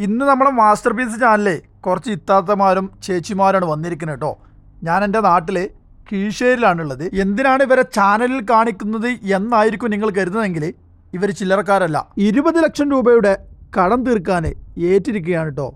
ഇന്ന് നമ്മുടെ master piece ചാനലിൽ കുറച്ച് ഇത്താത്തമാരും ചേച്ചിമാരാണ് വന്നിരിക്കുന്നത് കേട്ടോ. ഞാൻ എൻ്റെ നാട്ടിൽ കീഴ്ശ്ശേരിയിലാണുള്ളത്. എന്തിനാണ് ഇവരെ ചാനലിൽ കാണിക്കുന്നത് എന്നായിരിക്കും നിങ്ങൾ കരുതുന്നതെങ്കിൽ ഇവർ ചില്ലറക്കാരല്ല. 20 ലക്ഷം രൂപയുടെ കടം തീർക്കാൻ ഏറ്റിരിക്കുകയാണ് കേട്ടോ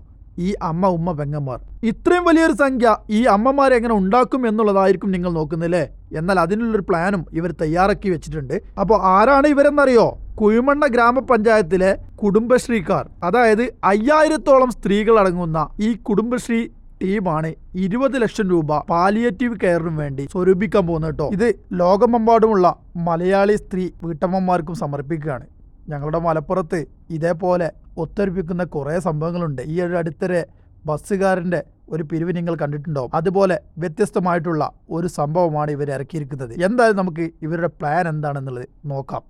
ഈ അമ്മ ഉമ്മ പെങ്ങന്മാർ. ഇത്രയും വലിയൊരു സംഖ്യ ഈ അമ്മമാരെ എങ്ങനെ ഉണ്ടാക്കും എന്നുള്ളതായിരിക്കും നിങ്ങൾ നോക്കുന്നില്ലേ. എന്നാൽ അതിനുള്ളൊരു പ്ലാനും ഇവർ തയ്യാറാക്കി വെച്ചിട്ടുണ്ട്. അപ്പോൾ ആരാണ് ഇവരെന്നറിയോ? കുഴിമണ്ണ ഗ്രാമപഞ്ചായത്തിലെ കുടുംബശ്രീക്കാർ. അതായത് 5000-ഓളം സ്ത്രീകൾ അടങ്ങുന്ന ഈ കുടുംബശ്രീ ടീമാണ് 20 ലക്ഷം രൂപ പാലിയേറ്റീവ് കെയറിനും വേണ്ടി സ്വരൂപിക്കാൻ പോകുന്നത് കേട്ടോ. ഇത് ലോകമെമ്പാടുമുള്ള മലയാളി സ്ത്രീ വീട്ടമ്മമാർക്കും സമർപ്പിക്കുകയാണ്. ഞങ്ങളുടെ മലപ്പുറത്ത് ഇതേപോലെ ഒത്തൊരുപ്പിക്കുന്ന കുറേ സംഭവങ്ങളുണ്ട്. ഈ ഒരു അടുത്തിടെ ബസ്സുകാരൻ്റെ ഒരു പിരിവ് നിങ്ങൾ കണ്ടിട്ടുണ്ടാവും. അതുപോലെ വ്യത്യസ്തമായിട്ടുള്ള ഒരു സംഭവമാണ് ഇവർ ഇറക്കിയിരിക്കുന്നത്. എന്തായാലും നമുക്ക് ഇവരുടെ പ്ലാൻ എന്താണെന്നുള്ളത് നോക്കാം.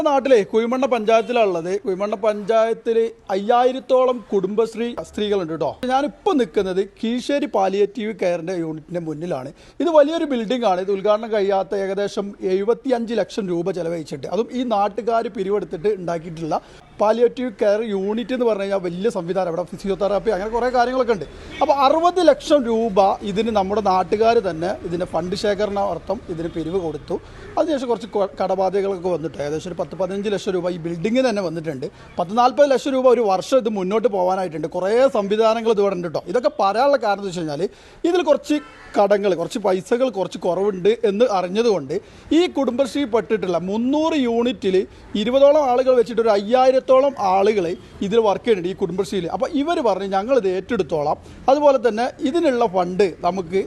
നാട്ടിലെ കുഴിമണ്ണ പഞ്ചായത്തിലുള്ളത്. കുഴിമണ്ണ പഞ്ചായത്തിൽ 5000-ഓളം കുടുംബശ്രീ സ്ത്രീകളുണ്ട് കേട്ടോ. ഞാനിപ്പോൾ നിൽക്കുന്നത് കീഴ്ശ്ശേരി പാലിയേറ്റീവ് കെയറിൻ്റെ യൂണിറ്റിൻ്റെ മുന്നിലാണ്. ഇത് വലിയൊരു ബിൽഡിംഗ് ആണ്. ഇത് ഉദ്ഘാടനം കഴിയാത്ത ഏകദേശം 75 ലക്ഷം രൂപ ചെലവഴിച്ചിട്ട്, അതും ഈ നാട്ടുകാർ പിരിവെടുത്തിട്ട് ഉണ്ടാക്കിയിട്ടുള്ള പാലിയേറ്റീവ് കെയർ യൂണിറ്റ് എന്ന് പറഞ്ഞു കഴിഞ്ഞാൽ വലിയ സംവിധാനം. ഇവിടെ ഫിസിയോതെറാപ്പി അങ്ങനെ കുറേ കാര്യങ്ങളൊക്കെ ഉണ്ട്. അപ്പോൾ 60 ലക്ഷം രൂപ ഇതിന് നമ്മുടെ നാട്ടുകാർ തന്നെ ഇതിൻ്റെ ഫണ്ട് ശേഖരണാർത്ഥം ഇതിന് പിരിവ് കൊടുത്തു. അതിനുശേഷം കുറച്ച് കടബാധ്യതകളൊക്കെ വന്നിട്ട് ഏകദേശം ഒരു 10-15 ലക്ഷം രൂപ ഈ ബിൽഡിങ്ങിന് തന്നെ വന്നിട്ടുണ്ട്. 40-40 ലക്ഷം രൂപ ഒരു വർഷം ഇത് മുന്നോട്ട് പോകാനായിട്ടുണ്ട്. കുറേ സംവിധാനങ്ങൾ ഇതുവിടെ ഉണ്ട് കേട്ടോ. ഇതൊക്കെ പറയാനുള്ള കാരണം എന്ന് വെച്ച് കഴിഞ്ഞാൽ ഇതിൽ കുറച്ച് കടങ്ങൾ, കുറച്ച് പൈസകൾ കുറച്ച് കുറവുണ്ട് എന്ന് അറിഞ്ഞതുകൊണ്ട് ഈ കുടുംബശ്രീ പെട്ടിട്ടുള്ള 300 യൂണിറ്റിൽ 20ഓളം ആളുകൾ വെച്ചിട്ട് ഒരു 5000-ഓളം ആളുകൾ ഇതിൽ വർക്ക് ചെയ്യുന്നുണ്ട് ഈ കുടുംബശ്രീയിൽ. അപ്പോൾ ഇവർ പറഞ്ഞ് ഞങ്ങളിത് ഏറ്റെടുത്തോളാം, അതുപോലെ തന്നെ ഇതിനുള്ള ഫണ്ട് നമുക്ക്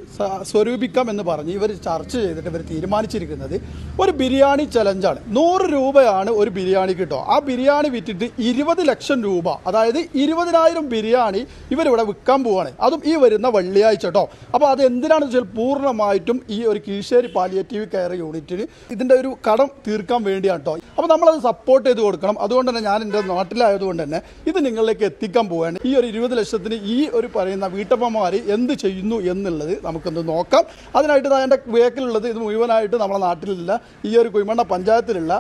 സ്വരൂപിക്കാം എന്ന് പറഞ്ഞ് ഇവർ ചർച്ച ചെയ്തിട്ട് ഇവർ തീരുമാനിച്ചിരിക്കുന്നത് ഒരു ബിരിയാണി ചലഞ്ചാണ്. 100 രൂപയാണ് ഒരു ബിരിയാണി കിട്ടും. ആ ബിരിയാണി വിറ്റിട്ട് 20 ലക്ഷം രൂപ, അതായത് 20,000 ബിരിയാണി ഇവരിവിടെ വിൽക്കാൻ പോവാണ്. അതും ഈ വരുന്ന വെള്ളിയാഴ്ച കേട്ടോ. അപ്പോൾ അത് എന്തിനാണെന്ന് വെച്ചാൽ പൂർണ്ണമായിട്ടും ഈ ഒരു കീഴ്ശ്ശേരി പാലിയേറ്റീവ് കെയർ യൂണിറ്റിന് ഇതിൻ്റെ ഒരു കടം തീർക്കാൻ വേണ്ടിയാണ് കേട്ടോ. അപ്പോൾ നമ്മളത് സപ്പോർട്ട് ചെയ്ത് കൊടുക്കണം. അതുകൊണ്ട് തന്നെ ഞാൻ എൻ്റെ നാട്ടിലായതുകൊണ്ട് തന്നെ ഇത് നിങ്ങളിലേക്ക് എത്തിക്കാൻ പോവുകയാണ്. ഈ ഒരു 20 ലക്ഷത്തിന് ഈ ഒരു പറയുന്ന വീട്ടമ്മമാർ എന്ത് ചെയ്യുന്നു എന്നുള്ളത് നമുക്കൊന്ന് നോക്കാം. അതിനായിട്ട് എൻ്റെ വേക്കിലുള്ളത് ഇത് മുഴുവനായിട്ട് നമ്മുടെ നാട്ടിലുള്ള ഈ ഒരു കുഴിമണ്ണ പഞ്ചായത്തിലുള്ള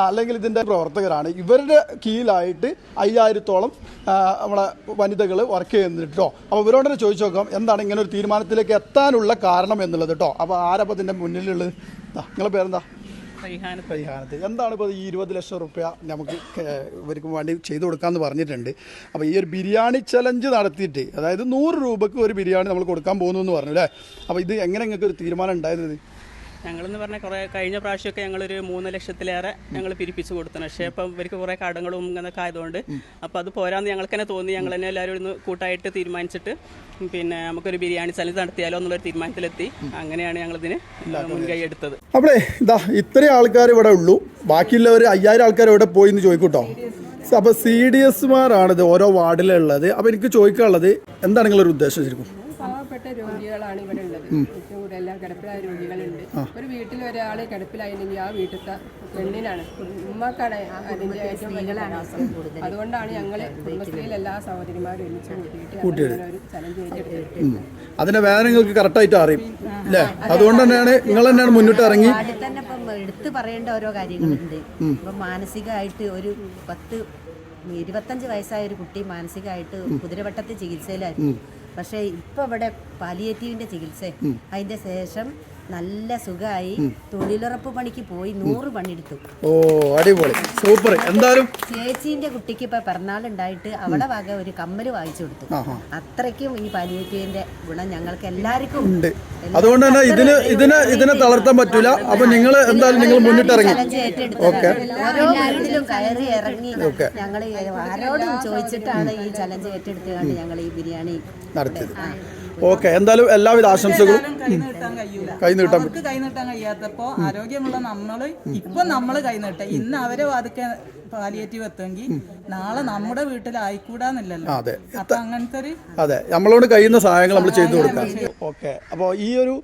അല്ലെങ്കിൽ ഇതിൻ്റെ പ്രവർത്തകരാണ്. ഇവരുടെ കീഴിലായിട്ട് 5000-ഓളം നമ്മളെ വനിതകൾ വർക്ക് ചെയ്യുന്നുണ്ട് കേട്ടോ. അപ്പോൾ ഇവരോട് തന്നെ ചോദിച്ചു നോക്കാം എന്താണ് ഇങ്ങനെ ഒരു തീരുമാനത്തിലേക്ക് എത്താനുള്ള കാരണം എന്നുള്ളത് കേട്ടോ. അപ്പോൾ ആരപ്പോൾ ഇതിൻ്റെ മുന്നിലുള്ളത്? നിങ്ങളുടെ പേരെന്താ? റൈഹാനത്ത്. എന്താണ് ഇപ്പോൾ ഈ 20 ലക്ഷം രൂപ നമുക്ക് ഇവർക്ക് വേണ്ടി ചെയ്തു കൊടുക്കാമെന്ന് പറഞ്ഞിട്ടുണ്ട്. അപ്പോൾ ഈ ഒരു ബിരിയാണി ചലഞ്ച് നടത്തിയിട്ട്, അതായത് 100 രൂപയ്ക്ക് ഒരു ബിരിയാണി നമ്മൾ കൊടുക്കാൻ പോകുന്നു എന്ന് പറഞ്ഞു അല്ലേ. അപ്പോൾ ഇത് എങ്ങനെ നിങ്ങൾക്ക് ഒരു തീരുമാനം ഉണ്ടായത്? ഞങ്ങളെന്ന് പറഞ്ഞാൽ കുറേ കഴിഞ്ഞ പ്രാവശ്യമൊക്കെ ഞങ്ങളൊരു 3 ലക്ഷത്തിലേറെ ഞങ്ങൾ പിരിപ്പിച്ച് കൊടുത്തത്. പക്ഷേ ഇപ്പം ഇവർക്ക് കുറേ കടങ്ങളും ഇങ്ങനെയൊക്കെ ആയതുകൊണ്ട് അപ്പോൾ അത് പോരാന്ന് ഞങ്ങൾക്ക് തന്നെ തോന്നി. ഞങ്ങൾ തന്നെ എല്ലാവരും ഒന്ന് കൂട്ടായിട്ട് തീരുമാനിച്ചിട്ട് പിന്നെ നമുക്കൊരു ബിരിയാണി ചലഞ്ച് നടത്തിയാലോ എന്നുള്ളൊരു തീരുമാനത്തിലെത്തി. അങ്ങനെയാണ് ഞങ്ങളിതിന് മുൻകൈ എടുത്തത്. അപ്പോഴേ ഇതാ ഇത്രയും ആൾക്കാർ ഇവിടെ ഉള്ളൂ. ബാക്കിയുള്ളവർ 5000 ആൾക്കാർ ഇവിടെ പോയി എന്ന് ചോദിക്കൂട്ടോ. അപ്പോൾ CDSമാരാണിത് ഓരോ വാർഡിലുള്ളത്. അപ്പോൾ എനിക്ക് ചോദിക്കാനുള്ളത് എന്താണ് നിങ്ങളൊരു ഉദ്ദേശം? ശരിക്കും പാവപ്പെട്ട രോഗികളാണ് ഇവിടെ ഉള്ളത്. ഏറ്റവും കൂടുതൽ എല്ലാം കിടപ്പിലായ രോഗികളുണ്ട്. ഒരു വീട്ടിൽ ഒരാൾ കിടപ്പിലായിരുന്നെങ്കിൽ ആ വീട്ടിലത്തെ പെണ്ണിനാണ്, ഉമ്മക്കാണ് അതിൻ്റെ ഏറ്റവും വലിയ പ്രയാസം. അതുകൊണ്ടാണ് ഞങ്ങൾ കുടുംബശ്രീയിൽ എല്ലാ സഹോദരിമാരും ഒരുമിച്ച് കൂട്ടിയിട്ട് ഒരു ചലഞ്ച് ഏറ്റെടുത്തത്. അതിന്റെ വേറെ നിങ്ങൾക്ക് കറക്റ്റായിട്ട് അറിയും അല്ലേ? അതുകൊണ്ട് തന്നെയാണ് നിങ്ങൾ തന്നെയാണ് മുന്നോട്ട് ഇറങ്ങി. തന്നെ ഇപ്പം എടുത്തു പറയേണ്ട ഓരോ കാര്യങ്ങളുണ്ട്. ഇപ്പം മാനസികമായിട്ട് ഒരു 25 വയസ്സായ ഒരു കുട്ടി മാനസികമായിട്ട് കുതിരവട്ടത്തെ ചികിത്സയിലായിരുന്നു. പക്ഷേ ഇപ്പോൾ ഇവിടെ പാലിയേറ്റീവിൻ്റെ ചികിത്സ അതിൻ്റെ ശേഷം നല്ല സുഖമായി തൊഴിലുറപ്പ് പണിക്ക് പോയി 100 പണിയെടുത്തു. ഓ അടിപൊളി, സൂപ്പർ. എന്തായാലും ചേച്ചീൻ്റെ കുട്ടിക്ക് ഇപ്പോൾ പിറന്നാളുണ്ടായിട്ട് അവളെ വക ഒരു കമ്മല് വാങ്ങിച്ചു കൊടുത്തു. അത്രയ്ക്കും ഈ പാലിയേറ്റീവിൻ്റെ ഗുണം ഞങ്ങൾക്ക് എല്ലാവർക്കും ഉണ്ട്. അതുകൊണ്ട് തന്നെ ഇതിനെ തളർത്താൻ പറ്റൂല. അപ്പൊ നിങ്ങൾ എന്തായാലും നിങ്ങൾ മുന്നിട്ടിറങ്ങി ഓരോ വീട്ടിലും കയറി ഇറങ്ങി ഞങ്ങൾ ആരോടും ചോദിച്ചിട്ടാണ് ഈ ചലഞ്ച് ഏറ്റെടുത്തുകൊണ്ട് ഞങ്ങൾ ഈ ബിരിയാണി നടത്തിയത്. ഓക്കെ, എന്തായാലും എല്ലാവിധ ആശംസകളും. കൈ നീട്ടാൻ കഴിയാത്തപ്പോ ആരോഗ്യമുള്ള നമ്മള് കൈ നീട്ട. ഇന്ന് അവരെ വാദിക്ക പാലിയേറ്റീവ് എത്തുമെങ്കിൽ നാളെ നമ്മുടെ വീട്ടിലായിക്കൂടാന്നില്ലല്ലോ. അപ്പൊ അങ്ങനത്തെ ഒരു നമ്മളോട് കഴിയുന്ന സഹായങ്ങൾ നമ്മൾ ചെയ്തു കൊടുക്കാം. ഓക്കെ, അപ്പോൾ ഈ ഒരു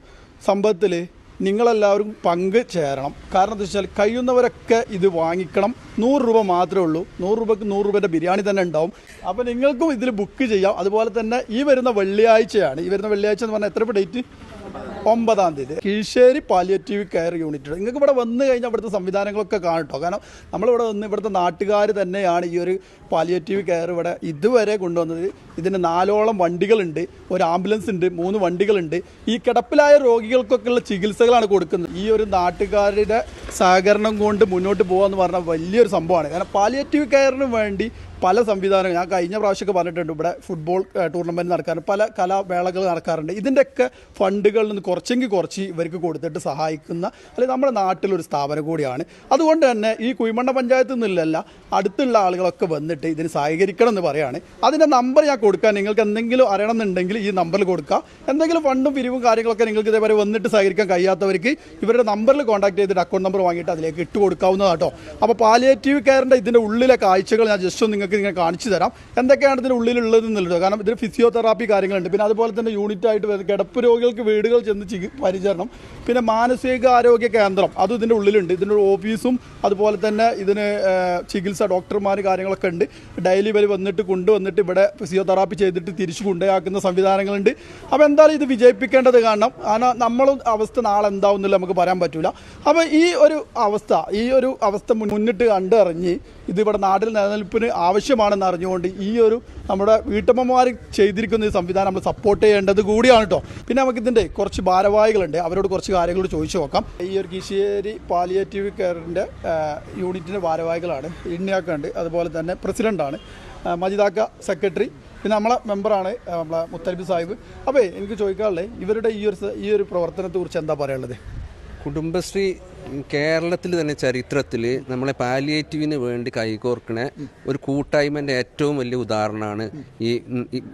സംഭവത്തില് നിങ്ങളെല്ലാവരും പങ്ക് ചേരണം. കാരണം എന്താ വെച്ചാൽ കഴിയുന്നവരൊക്കെ ഇത് വാങ്ങിക്കണം. 100 രൂപ മാത്രമേ ഉള്ളൂ. 100 രൂപയ്ക്ക് 100 രൂപേൻ്റെ ബിരിയാണി തന്നെ ഉണ്ടാവും. അപ്പോൾ നിങ്ങൾക്കും ഇതിൽ ബുക്ക് ചെയ്യാം. അതുപോലെ തന്നെ ഈ വരുന്ന വെള്ളിയാഴ്ചയാണ്. ഈ വരുന്ന വെള്ളിയാഴ്ച എന്ന് പറഞ്ഞാൽ എത്ര ഡേറ്റ്? 9-ാം തീയതി കീഴ്ശ്ശേരി പാലിയേറ്റീവ് കെയർ യൂണിറ്റ്. നിങ്ങൾക്ക് ഇവിടെ വന്നു കഴിഞ്ഞാൽ ഇവിടുത്തെ സംവിധാനങ്ങളൊക്കെ കാണട്ടോ. കാരണം നമ്മളിവിടെ വന്ന് ഇവിടുത്തെ നാട്ടുകാർ തന്നെയാണ് ഈ ഒരു പാലിയേറ്റീവ് കെയർ ഇവിടെ ഇതുവരെ കൊണ്ടുവന്നത്. ഇതിന് 4ഓളം വണ്ടികളുണ്ട്, ഒരു ആംബുലൻസ് ഉണ്ട്, 3 വണ്ടികളുണ്ട്. ഈ കിടപ്പിലായ രോഗികൾക്കൊക്കെ ഉള്ള ചികിത്സകളാണ് കൊടുക്കുന്നത്. ഈ ഒരു നാട്ടുകാരുടെ സഹകരണം കൊണ്ട് മുന്നോട്ട് പോകുക പറഞ്ഞാൽ വലിയൊരു സംഭവമാണ്. കാരണം പാലിയേറ്റീവ് കെയറിന് വേണ്ടി പല സംവിധാനങ്ങൾ ഞാൻ കഴിഞ്ഞ പ്രാവശ്യമൊക്കെ പറഞ്ഞിട്ടുണ്ട്. ഇവിടെ ഫുട്ബോൾ ടൂർണമെൻറ്റ് നടക്കാറുണ്ട്, പല കലാമേളകൾ നടക്കാറുണ്ട്. ഇതിൻ്റെയൊക്കെ ഫണ്ടുകളിൽ നിന്ന് കുറച്ച് ഇവർക്ക് കൊടുത്തിട്ട് സഹായിക്കുന്ന അല്ലെങ്കിൽ നമ്മുടെ നാട്ടിലൊരു സ്ഥാപനം കൂടിയാണ്. അതുകൊണ്ട് തന്നെ ഈ കുഴിമണ്ണ പഞ്ചായത്തിൽ നിന്നല്ല അടുത്തുള്ള ആളുകളൊക്കെ വന്നിട്ട് ഇതിന് സഹകരിക്കണം എന്ന് പറയുകയാണ്. അതിൻ്റെ നമ്പർ ഞാൻ കൊടുക്കാൻ, നിങ്ങൾക്ക് എന്തെങ്കിലും അറിയണമെന്നുണ്ടെങ്കിൽ ഈ നമ്പറിൽ കൊടുക്കുക. എന്തെങ്കിലും ഫണ്ടും പിരിവും കാര്യങ്ങളൊക്കെ നിങ്ങൾക്ക് ഇതേപോലെ വന്നിട്ട് സഹകരിക്കാൻ കഴിയാത്തവർക്ക് ഇവരുടെ നമ്പറിൽ കോൺടാക്ട് ചെയ്തിട്ട് അക്കൗണ്ട് നമ്പർ വാങ്ങിയിട്ട് അതിലേക്ക് ഇട്ട് കൊടുക്കാവുന്നതാട്ടോ. അപ്പോൾ പാലിയേറ്റീവ് കെയറിൻ്റെ ഇതിൻ്റെ ഉള്ളിലെ കാഴ്ചകൾ ഞാൻ ജസ്റ്റ് നിങ്ങൾക്ക് ഇങ്ങനെ കാണിച്ചു തരാം, എന്തൊക്കെയാണ് ഇതിൻ്റെ ഉള്ളിലുള്ളത് എന്നുള്ളത്. കാരണം ഇതിന് ഫിസിയോതെറാപ്പി കാര്യങ്ങളുണ്ട്, പിന്നെ അതുപോലെ തന്നെ യൂണിറ്റായിട്ട് കിടപ്പ് രോഗികൾക്ക് വീടുകൾ ചെന്ന് പരിചരണം, പിന്നെ മാനസികാരോഗ്യ കേന്ദ്രം അതും ഇതിൻ്റെ ഉള്ളിലുണ്ട്. ഇതിൻ്റെ ഓഫീസും അതുപോലെ തന്നെ ഇതിന് ചികിത്സ ഡോക്ടർമാർ കാര്യങ്ങളൊക്കെ ഉണ്ട്. ഡെയിലി ഇവർ കൊണ്ടുവന്നിട്ട് ഇവിടെ ഫിസിയോതെറാപ്പി ചെയ്തിട്ട് തിരിച്ചു കൊണ്ടുപോയാക്കുന്ന സംവിധാനങ്ങളുണ്ട്. അപ്പോൾ എന്തായാലും ഇത് വിജയിപ്പിക്കേണ്ടത് കാരണം നമ്മളും അവസ്ഥ നാളെ എന്താവും എന്നില്ല നമുക്ക് പറയാൻ പറ്റില്ല. അപ്പോൾ ഈ ഒരു അവസ്ഥ മുന്നിട്ട് കണ്ടറിഞ്ഞ് ഇതിവിടെ നാട്ടിൽ നിലനിൽപ്പിന് ആവശ്യമാണെന്ന് അറിഞ്ഞുകൊണ്ട് ഈ ഒരു നമ്മുടെ വീട്ടമ്മമാർ ചെയ്തിരിക്കുന്ന ഈ സംവിധാനം നമ്മൾ സപ്പോർട്ട് ചെയ്യേണ്ടത് കൂടിയാണ് കേട്ടോ. പിന്നെ നമുക്കിതിൻ്റെ കുറച്ച് ഭാരവാഹികളുണ്ട്, അവരോട് കുറച്ച് കാര്യങ്ങൾ ചോദിച്ചു നോക്കാം. ഈ ഒരു കീഴ്ശ്ശേരി പാലിയേറ്റീവ് കെയറിൻ്റെ യൂണിറ്റിൻ്റെ ഭാരവാഹികളാണ്. ഇണ്ണിയാക്കുണ്ട്, അതുപോലെ തന്നെ പ്രസിഡൻ്റാണ് മജിദാക്ക, സെക്രട്ടറി, പിന്നെ നമ്മളെ മെമ്പറാണ് നമ്മളെ മുത്തലിബ് സാഹിബ്. അപ്പോൾ എനിക്ക് ചോദിക്കാനുള്ളത് ഇവരുടെ ഈ ഒരു പ്രവർത്തനത്തെക്കുറിച്ച് എന്താ പറയാനുള്ളത്? കുടുംബശ്രീ കേരളത്തിൽ തന്നെ ചരിത്രത്തിൽ നമ്മളെ പാലിയേറ്റീവിന് വേണ്ടി കൈകോർക്കണ ഒരു കൂട്ടായ്മൻ്റെ ഏറ്റവും വലിയ ഉദാഹരണമാണ്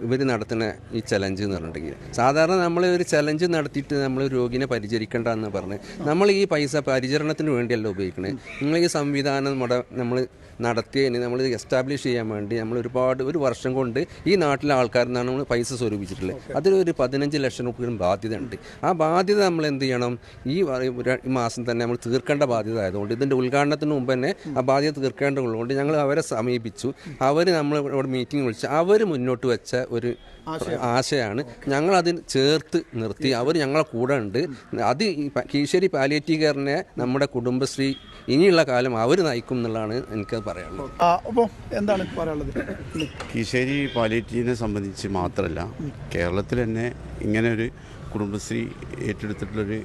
ഇവർ നടത്തുന്ന ഈ ചലഞ്ച് എന്ന് പറഞ്ഞിട്ടുണ്ടെങ്കിൽ. സാധാരണ നമ്മൾ ഒരു ചലഞ്ച് നടത്തിയിട്ട് നമ്മൾ രോഗിനെ പരിചരിക്കേണ്ട എന്ന് പറഞ്ഞ് നമ്മൾ ഈ പൈസ പരിചരണത്തിന് വേണ്ടിയല്ല ഉപയോഗിക്കണേ. നിങ്ങൾ ഈ സംവിധാനം നമ്മൾ നടത്തിയതിന് നമ്മൾ എസ്റ്റാബ്ലിഷ് ചെയ്യാൻ വേണ്ടി നമ്മൾ ഒരു വർഷം കൊണ്ട് ഈ നാട്ടിലെ ആൾക്കാരിൽ നിന്നാണ് നമ്മൾ പൈസ സ്വരൂപിച്ചിട്ടുള്ളത്. അതിലൊരു 15 ലക്ഷം രൂപയും ബാധ്യത ഉണ്ട്. ആ ബാധ്യത നമ്മൾ എന്ത് ചെയ്യണം, ഈ മാസം തന്നെ നമ്മൾ തീർക്കേണ്ട ബാധ്യത ആയതുകൊണ്ട് ഇതിൻ്റെ ഉദ്ഘാടനത്തിന് മുമ്പ് തന്നെ ആ ബാധ്യത തീർക്കേണ്ടതുള്ളതുകൊണ്ട് ഞങ്ങൾ അവരെ സമീപിച്ചു. അവർ നമ്മൾ ഇവിടെ മീറ്റിംഗ് വിളിച്ച് അവർ മുന്നോട്ട് വെച്ച ഒരു ആശയമാണ് ഞങ്ങളതിന് ചേർത്ത് നിർത്തി. അവർ ഞങ്ങളെ കൂടെ ഉണ്ട്. അത് കീഴ്ശ്ശേരി പാലിയേറ്റീവ് കെയറിനെ നമ്മുടെ കുടുംബശ്രീ ഇനിയുള്ള കാലം അവർ നയിക്കും എന്നുള്ളതാണ് എനിക്കത് പറയാനുള്ളത്. അപ്പോൾ എന്താണ് പറയാനുള്ളത്? കീഴ്ശ്ശേരി പാലിയേറ്റീവിനെ സംബന്ധിച്ച് മാത്രമല്ല, കേരളത്തിൽ തന്നെ ഇങ്ങനെ ഒരു കുടുംബശ്രീ ഏറ്റെടുത്തിട്ടുള്ളൊരു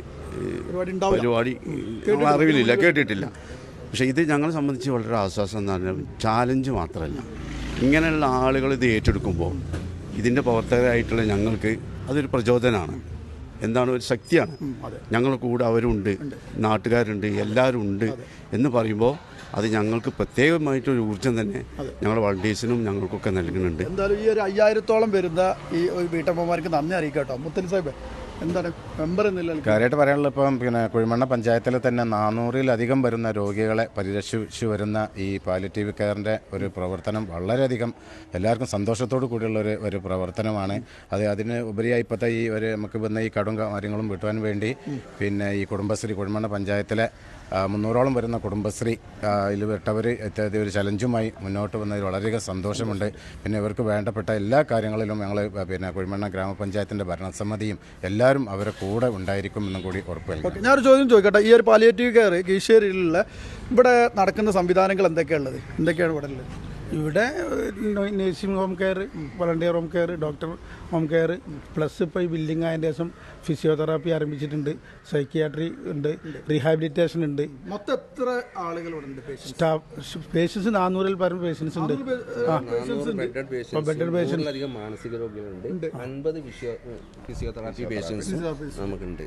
പരിപാടി അറിവിലില്ല, കേട്ടിട്ടില്ല. പക്ഷേ ഇത് ഞങ്ങളെ സംബന്ധിച്ച് വളരെ ആശ്വാസം എന്ന് പറഞ്ഞാൽ ചാലഞ്ച് മാത്രമല്ല, ഇങ്ങനെയുള്ള ആളുകൾ ഇത് ഏറ്റെടുക്കുമ്പോൾ ഇതിൻ്റെ പ്രവർത്തകരായിട്ടുള്ള ഞങ്ങൾക്ക് അതൊരു പ്രചോദനമാണ്. എന്താണ്, ഒരു ശക്തിയാണ്. ഞങ്ങളുടെ കൂടെ അവരുണ്ട്, നാട്ടുകാരുണ്ട്, എല്ലാവരും ഉണ്ട് എന്ന് പറയുമ്പോൾ അത് ഞങ്ങൾക്ക് പ്രത്യേകമായിട്ടൊരു ഊർജ്ജം തന്നെ ഞങ്ങളുടെ വളണ്ടിയേഴ്സിനും ഞങ്ങൾക്കൊക്കെ നൽകുന്നുണ്ട്. എന്തായാലും ഈ ഒരു 5000-ഓളം വരുന്ന ഈ വീട്ടമ്മമാർക്ക് നന്ദി അറിയിക്കാം കേട്ടോ. മുത്തലി സാഹിബ് എന്താണ് മെമ്പർ എന്നില്ല കാര്യമായിട്ട് പറയാനുള്ളത്? ഇപ്പം കുഴിമണ്ണ പഞ്ചായത്തിൽ തന്നെ 400-ലധികം വരുന്ന രോഗികളെ പരിരക്ഷിച്ചു വരുന്ന ഈ പാലിയേറ്റീവ് കെയറിൻ്റെ ഒരു പ്രവർത്തനം വളരെയധികം എല്ലാവർക്കും സന്തോഷത്തോടു കൂടിയുള്ള ഒരു പ്രവർത്തനമാണ്. അതിന് ഉപരിയായി ഇപ്പോഴത്തെ ഈ നമുക്ക് വന്ന ഈ കടും കാര്യങ്ങളും വിട്ടുവാൻ വേണ്ടി പിന്നെ ഈ കുടുംബശ്രീ കുഴിമണ്ണ പഞ്ചായത്തിലെ 300-ഓളം വരുന്ന കുടുംബശ്രീ ഇതിൽ വിട്ടവർ ഒരു ചലഞ്ചുമായി മുന്നോട്ട് വന്നതിൽ വളരെയധികം സന്തോഷമുണ്ട്. പിന്നെ ഇവർക്ക് വേണ്ടപ്പെട്ട എല്ലാ കാര്യങ്ങളിലും ഞങ്ങൾ പിന്നെ കുഴിമണ്ണ ഗ്രാമപഞ്ചായത്തിൻ്റെ ഭരണസമിതിയും എല്ലാവരും അവരെ കൂടെ ഉണ്ടായിരിക്കുമെന്നും കൂടി ഉറപ്പ് നൽകും. ഞാനൊരു ചോദ്യം ചോദിക്കട്ടെ, ഈ ഒരു പാലിയേറ്റീവ് കെയർ കീഴ്ശ്ശേരിയിലുള്ള ഇവിടെ നടക്കുന്ന സംവിധാനങ്ങൾ എന്തൊക്കെയാണ് ഇവിടെ ഉള്ളത്? ഇവിടെ nursing home care, volunteer home care, doctor home care, plus ഇപ്പോൾ ഈ ബിൽഡിംഗ് ആയതിൻ്റെ ശേഷം ഫിസിയോതെറാപ്പി ആരംഭിച്ചിട്ടുണ്ട്, സൈക്കിയാട്രി ഉണ്ട്, റീഹാബിലിറ്റേഷൻ ഉണ്ട്. മൊത്തം എത്ര ആളുകളുണ്ട്? പേഷ്യൻസ് 400-ൽ പരം പേഷ്യൻസ് ഉണ്ട്. ബെഡഡ് പേഷ്യൻസ്, മാനസിക രോഗികളുണ്ട്, 50 ഫിസിയോതെറാപ്പി പേഷ്യൻസ് നമുക്കുണ്ട്.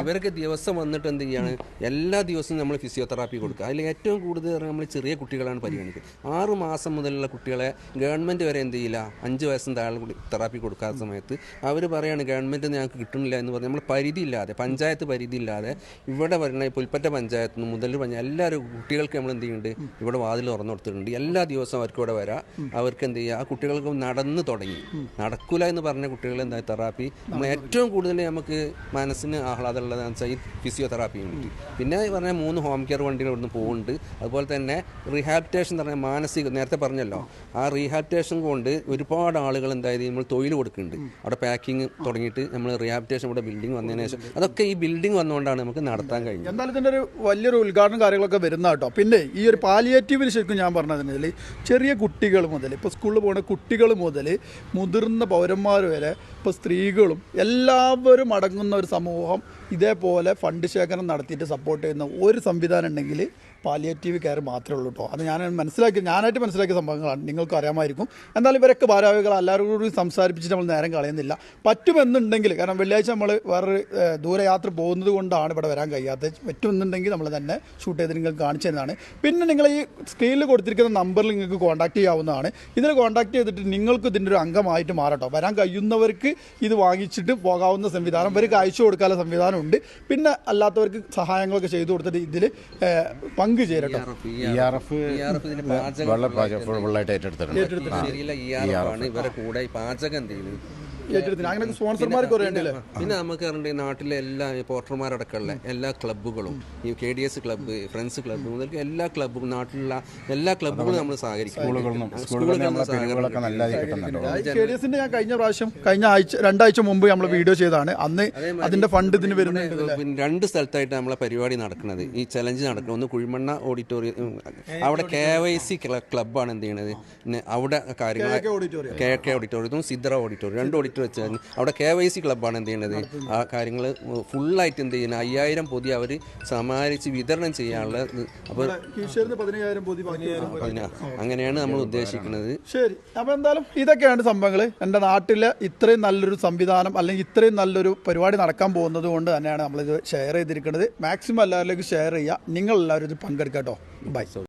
ഇവർക്ക് ദിവസം വന്നിട്ട് എന്ത് ചെയ്യാണ്, എല്ലാ ദിവസവും നമ്മൾ ഫിസിയോതെറാപ്പി കൊടുക്കുക. അതിൽ ഏറ്റവും കൂടുതൽ നമ്മൾ ചെറിയ കുട്ടികളാണ് പരിഗണിക്കുന്നത്. 6 മാസം മുതലുള്ള കുട്ടികളെ ഗവൺമെൻറ് വരെ എന്ത് ചെയ്യില്ല, 5 വയസ്സിന് താഴെ തെറാപ്പി കൊടുക്കാത്ത സമയത്ത് അവർ പറയുകയാണ് ഗവൺമെൻറ് ഞങ്ങൾക്ക് കിട്ടുന്നില്ല എന്ന് പറഞ്ഞ് നമ്മൾ പരിധിയില്ലാതെ, പഞ്ചായത്ത് പരിധിയില്ലാതെ ഇവിടെ വരുന്ന പുൽപ്പറ്റ പഞ്ചായത്ത് നിന്ന് മുതൽ എല്ലാവരും കുട്ടികൾക്ക് നമ്മൾ എന്ത് ചെയ്യുന്നുണ്ട്, ഇവിടെ വാതിൽ തുറന്നു കൊടുത്തിട്ടുണ്ട്. എല്ലാ ദിവസവും അവർക്ക് ഇവിടെ വരാം. അവർക്ക് എന്ത് ചെയ്യുക, ആ കുട്ടികൾക്ക് നടന്ന് തുടങ്ങി. നടക്കൂല എന്ന് പറഞ്ഞ കുട്ടികൾ എന്താ തെറാപ്പി നമ്മൾ ഏറ്റവും കൂടുതൽ നമുക്ക് മനസ്സിന് ആഹ്ലാദമുള്ളതെന്ന് വെച്ചാൽ ഈ ഫിസിയോതെറാപ്പി യൂണിറ്റ്. പിന്നെ പറഞ്ഞാൽ 3 ഹോം കെയർ വണ്ടികൾ ഇവിടുന്ന് പോകുന്നുണ്ട്. അതുപോലെ തന്നെ റീഹാബിലിറ്റേഷൻ എന്ന് പറഞ്ഞാൽ നേരത്തെ പറഞ്ഞല്ലോ, ആ റീഹാബിറ്റേഷൻ കൊണ്ട് ഒരുപാട് ആളുകൾ എന്തായാലും നമ്മൾ തൊഴിൽ കൊടുക്കുന്നുണ്ട്. അവിടെ പാക്കിങ് തുടങ്ങിയിട്ട് നമ്മൾ റീഹാബിറ്റേഷൻ ഇവിടെ ബിൽഡിംഗ് വന്നതിന് ശേഷം അതൊക്കെ ഈ ബിൽഡിംഗ് വന്നുകൊണ്ടാണ് നമുക്ക് നടത്താൻ കഴിഞ്ഞത്. എന്തായാലും ഇതിൻ്റെ ഒരു വലിയൊരു ഉദ്ഘാടനം കാര്യങ്ങളൊക്കെ വരുന്ന കേട്ടോ. പിന്നെ ഈ ഒരു പാലിയേറ്റീവിൽ ശരിക്കും ഞാൻ പറഞ്ഞതിൽ ചെറിയ കുട്ടികൾ മുതൽ ഇപ്പോൾ സ്കൂളിൽ പോകുന്ന കുട്ടികൾ മുതൽ മുതിർന്ന പൗരന്മാർ വരെ ഇപ്പോൾ സ്ത്രീകളും എല്ലാവരും അടങ്ങുന്ന ഒരു സമൂഹം ഇതേപോലെ ഫണ്ട് ശേഖരണം നടത്തിയിട്ട് സപ്പോർട്ട് ചെയ്യുന്ന ഒരു സംവിധാനം ഉണ്ടെങ്കിൽ പാലിയേറ്റീവ് കെയർ മാത്രമേ ഉള്ളൂ കേട്ടോ. അത് ഞാനായിട്ട് മനസ്സിലാക്കിയ സംഭവങ്ങളാണ്, നിങ്ങൾക്ക് അറിയാമായിരിക്കും. എന്നാലും ഇവരൊക്കെ ഭാരവാഹികൾ എല്ലാവരും കൂടി സംസാരിപ്പിച്ചിട്ട് നമ്മൾ നേരം കളയുന്നില്ല. പറ്റുമെന്നുണ്ടെങ്കിൽ, കാരണം വെള്ളിയാഴ്ച നമ്മൾ വേറൊരു ദൂരയാത്ര പോകുന്നത് കൊണ്ടാണ് ഇവിടെ വരാൻ കഴിയാത്തത്. പറ്റുമെന്നുണ്ടെങ്കിൽ നമ്മൾ തന്നെ ഷൂട്ട് ചെയ്ത് നിങ്ങൾക്ക് കാണിച്ചു തരുന്നതാണ്. പിന്നെ നിങ്ങൾ ഈ സ്ക്രീനിൽ കൊടുത്തിരിക്കുന്ന നമ്പറിൽ നിങ്ങൾക്ക് കോൺടാക്ട് ചെയ്യാവുന്നതാണ്. ഇതിൽ കോൺടാക്ട് ചെയ്തിട്ട് നിങ്ങൾക്ക് ഇതിൻ്റെ ഒരു അംഗമായിട്ട് മാറട്ടോ. വരാൻ കഴിയുന്നവർക്ക് ഇത് വാങ്ങിച്ചിട്ട് പോകാവുന്ന സംവിധാനം, ഇവർക്ക് അയച്ചു കൊടുക്കാനുള്ള സംവിധാനമുണ്ട്. പിന്നെ അല്ലാത്തവർക്ക് സഹായങ്ങളൊക്കെ ചെയ്തു കൊടുത്തിട്ട് ഇതിൽ പങ്ക് ചേരട്ടോ. ഫുള്ളായിട്ട് ഏറ്റെടുത്തിട്ടുണ്ട്. ഇവരെ കൂടെ പാചകം ചെയ്യുന്നത് അങ്ങനെ സ്പോൺസർമാർ കുറേ ഉണ്ടല്ലേ. പിന്നെ നമുക്ക് അറിയേണ്ട നാട്ടിലെ എല്ലാ പോർട്ടർമാരടക്കമുള്ള എല്ലാ ക്ലബ്ബുകളും, ഈ KDS ക്ലബ്ബ്, ഫ്രണ്ട്സ് ക്ലബ്ബ് മുതൽ എല്ലാ ക്ലബ്ബും, നാട്ടിലുള്ള എല്ലാ ക്ലബ്ബുകളും നമ്മൾ സഹകരിക്കും. KDSന്റെ ഞാൻ കഴിഞ്ഞ ആഴ്ച 2 ആഴ്ച മുമ്പ് നമ്മൾ വീഡിയോ ചെയ്താണ്. അന്ന് അതിന്റെ ഫണ്ട് ഇതിന് വരുന്നുണ്ട്. പിന്നെ 2 സ്ഥലത്തായിട്ട് നമ്മളെ പരിപാടി നടക്കുന്നത്, ഈ ചലഞ്ച് നടക്കുന്നത്. ഒന്ന് കുഴിമണ്ണ ഓഡിറ്റോറിയം, അവിടെ KYC ക്ലബ്ബാണ് എന്ത് ചെയ്യണത്. പിന്നെ അവിടെ കാര്യങ്ങൾ KK ഓഡിറ്റോറിയത്തും സിദ്ര ഓഡിറ്റോറിയം, 2 ഓഡിറ്റോറിയം വെച്ചാൽ അവിടെ KYC ക്ലബ്ബാണ് എന്ത് ചെയ്യണത്. ആ കാര്യങ്ങൾ ഫുള്ളായിട്ട് എന്ത് ചെയ്യുന്നത് 5000 പൊതി അവർ സമാഹരിച്ച് വിതരണം ചെയ്യാനുള്ള. അപ്പോൾ അങ്ങനെയാണ് നമ്മൾ ഉദ്ദേശിക്കുന്നത്. ശരി, അപ്പോൾ എന്തായാലും ഇതൊക്കെയാണ് സംഭവങ്ങൾ. എൻ്റെ നാട്ടിലെ ഇത്രയും നല്ലൊരു സംവിധാനം അല്ലെങ്കിൽ ഇത്രയും നല്ലൊരു പരിപാടി നടക്കാൻ പോകുന്നത് കൊണ്ട് തന്നെയാണ് നമ്മളിത് ഷെയർ ചെയ്തിരിക്കുന്നത്. മാക്സിമം എല്ലാവരിലേക്കും ഷെയർ ചെയ്യുക. നിങ്ങളെല്ലാവരും ഇത് പങ്കെടുക്കാം കേട്ടോ. ബൈ.